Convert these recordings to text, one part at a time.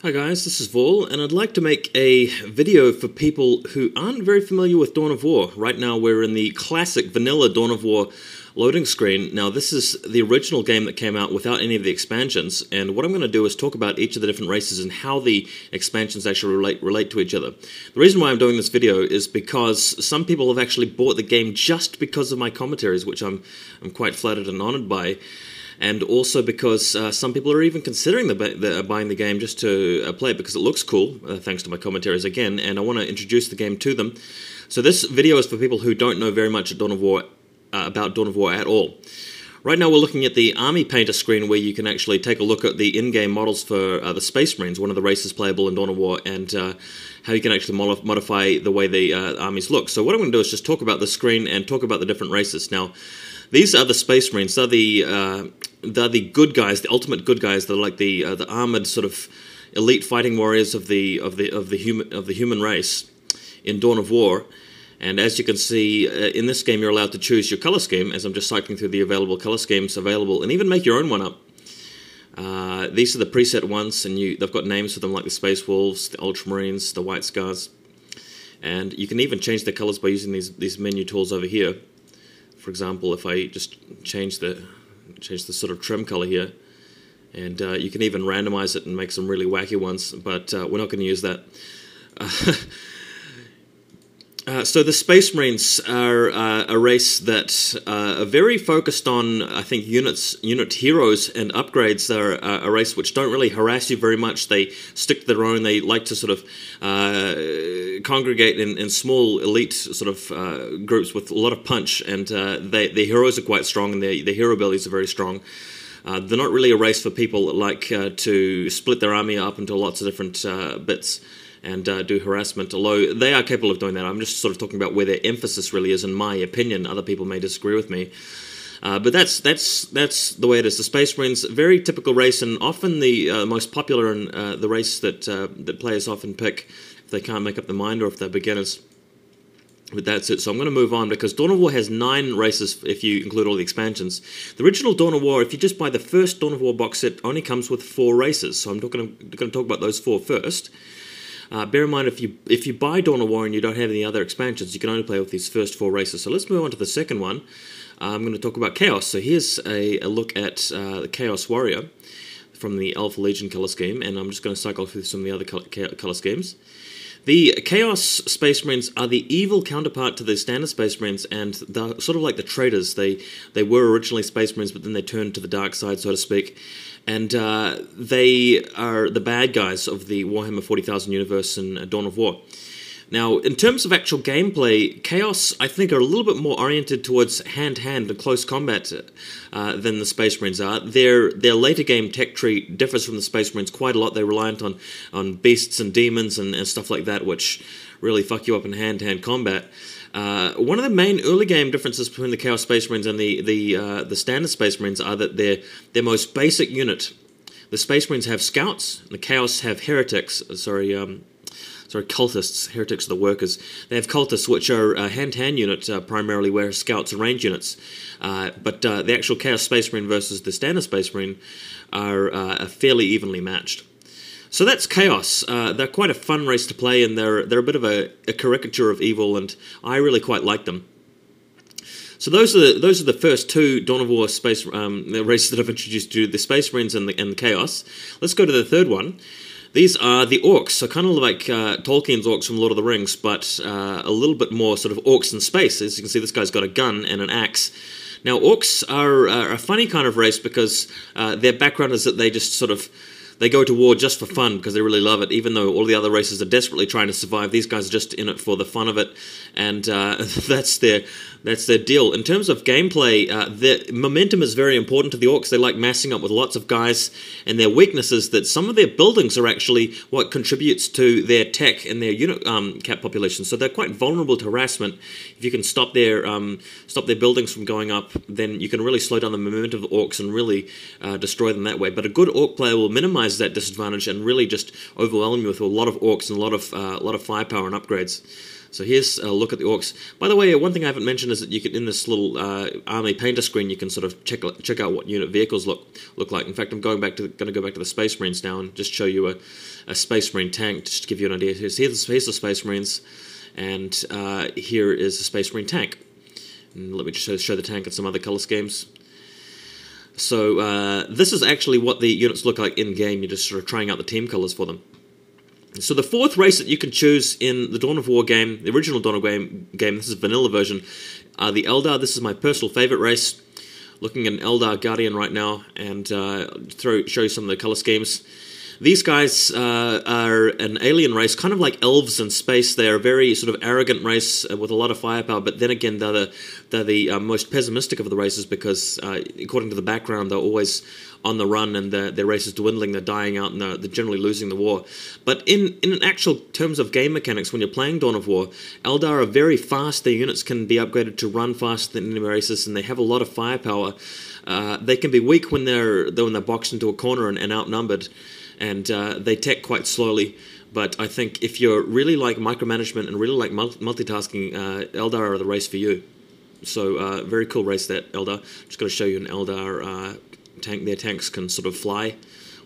Hi guys, this is Vol, and I'd like to make a video for people who aren't very familiar with Dawn of War. Right now we're in the classic vanilla Dawn of War loading screen. Now this is the original game that came out without any of the expansions, and what I'm going to do is talk about each of the different races and how the expansions actually relate to each other. The reason why I'm doing this video is because some people have actually bought the game just because of my commentaries, which I'm quite flattered and honored by. And also because some people are even considering buying the game just to play it because it looks cool, thanks to my commentaries again, and I want to introduce the game to them. So this video is for people who don't know very much about Dawn of War at all. Right now we're looking at the Army Painter screen where you can actually take a look at the in-game models for the Space Marines, one of the races playable in Dawn of War, and how you can actually modify the way the armies look. So what I'm going to do is just talk about the screen and talk about the different races. Now, these are the Space Marines. They're the good guys, the ultimate good guys. They're like the armored sort of elite fighting warriors of the human race in Dawn of War. And as you can see, in this game, you're allowed to choose your color scheme. As I'm just cycling through the available color schemes available, and even make your own one up. These are the preset ones, and they've got names for them like the Space Wolves, the Ultramarines, the White Scars, and you can even change the colors by using these menu tools over here. For example, if I just change the sort of trim color here, and you can even randomize it and make some really wacky ones, but we're not going to use that. So the Space Marines are a race that are very focused on, I think, unit heroes and upgrades. They're a race which don't really harass you very much. They stick to their own. They like to sort of congregate in small elite sort of groups with a lot of punch, and their heroes are quite strong, and their hero abilities are very strong. They're not really a race for people that like to split their army up into lots of different bits and do harassment, although they are capable of doing that. I'm just sort of talking about where their emphasis really is, in my opinion. Other people may disagree with me. But that's the way it is. The Space Marines, very typical race, and often the most popular and the race that players often pick if they can't make up their mind or if they're beginners. But that's it. So I'm going to move on because Dawn of War has 9 races if you include all the expansions. The original Dawn of War, if you just buy the first Dawn of War box set, only comes with 4 races. So I'm going to talk about those 4 first. Bear in mind, if you buy Dawn of War and you don't have any other expansions, you can only play with these first 4 races. So let's move on to the second one. I'm going to talk about Chaos. So here's a look at the Chaos Warrior from the Alpha Legion color scheme, and I'm just going to cycle through some of the other color schemes. The Chaos Space Marines are the evil counterpart to the standard Space Marines, and they're sort of like the traitors. They were originally Space Marines, but then they turned to the dark side, so to speak. And they are the bad guys of the Warhammer 40,000 universe in Dawn of War. Now, in terms of actual gameplay, Chaos, I think, are a little bit more oriented towards hand-to-hand and close combat than the Space Marines are. Their later game tech tree differs from the Space Marines quite a lot. They're reliant on beasts and demons and stuff like that, which really fuck you up in hand-to-hand combat. One of the main early game differences between the Chaos Space Marines and the standard Space Marines are that their most basic unit, the Space Marines have scouts, and the Chaos have heretics. Cultists. Heretics are the workers. They have cultists, which are a hand-to-hand unit primarily, whereas scouts are range units. But the actual Chaos Space Marine versus the standard Space Marine are fairly evenly matched. So that's Chaos. They're quite a fun race to play, and they're a bit of a caricature of evil, and I really quite like them. So those are the first 2 Dawn of War space races that I've introduced to, the Space Marines and the Chaos. Let's go to the third one. These are the Orcs, so kind of like Tolkien's Orcs from Lord of the Rings, but a little bit more sort of Orcs in space. As you can see, this guy's got a gun and an axe. Now, Orcs are a funny kind of race because their background is that they just sort of they go to war just for fun because they really love it, even though all the other races are desperately trying to survive. These guys are just in it for the fun of it, and that's their deal. In terms of gameplay, the momentum is very important to the Orcs. They like massing up with lots of guys, and their weakness is that some of their buildings are actually what contributes to their tech and their unit cap population. So they're quite vulnerable to harassment. If you can stop their buildings from going up, then you can really slow down the momentum of the Orcs and really destroy them that way. But a good Orc player will minimize that disadvantage and really just overwhelm you with a lot of Orcs and a lot of firepower and upgrades. So here's a look at the orcs. By the way, one thing I haven't mentioned is that you can, in this little army painter screen, you can sort of check out what unit vehicles look like. In fact, I'm going to go back to the Space Marines now and just show you a Space Marine tank, just to give you an idea. Here's the Space Marines, and here is the Space Marine tank. And let me just show the tank and some other color schemes. So this is actually what the units look like in game. You're just sort of trying out the team colors for them. So the fourth race that you can choose in the Dawn of War game, the original Dawn of War game, this is vanilla version, the Eldar. This is my personal favorite race. Looking at an Eldar Guardian right now, and show you some of the color schemes. These guys are an alien race, kind of like elves in space. They're a very sort of arrogant race with a lot of firepower, but then again, they're the most pessimistic of the races because, according to the background, they're always on the run and their race is dwindling, they're dying out, and they're generally losing the war. But in actual terms of game mechanics, when you're playing Dawn of War, Eldar are very fast. Their units can be upgraded to run faster than enemy races, and they have a lot of firepower. They can be weak when they're boxed into a corner and outnumbered, and they tech quite slowly. But I think if you're really like micromanagement and really like multitasking, Eldar are the race for you. So very cool race, that Eldar. Just going to show you an Eldar tank. Their tanks can sort of fly,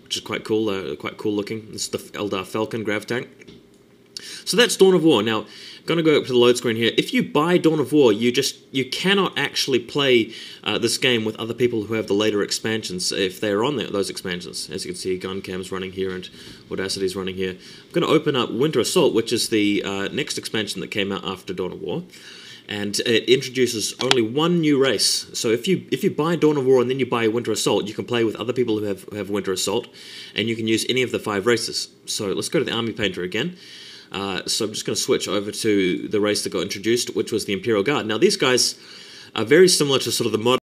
which is quite cool. Quite cool looking. This is the Eldar Falcon grav tank. So that's Dawn of War. Now, I'm going to go up to the load screen here. If you buy Dawn of War, you cannot actually play this game with other people who have the later expansions if they're on those expansions. As you can see, Guncam's running here and Audacity's running here. I'm going to open up Winter Assault, which is the next expansion that came out after Dawn of War. And it introduces only one new race. So if you buy Dawn of War and then you buy Winter Assault, you can play with other people who have Winter Assault, and you can use any of the 5 races. So let's go to the Army Painter again. So I'm just going to switch over to the race that got introduced, which was the Imperial Guard. Now these guys are very similar to sort of the modern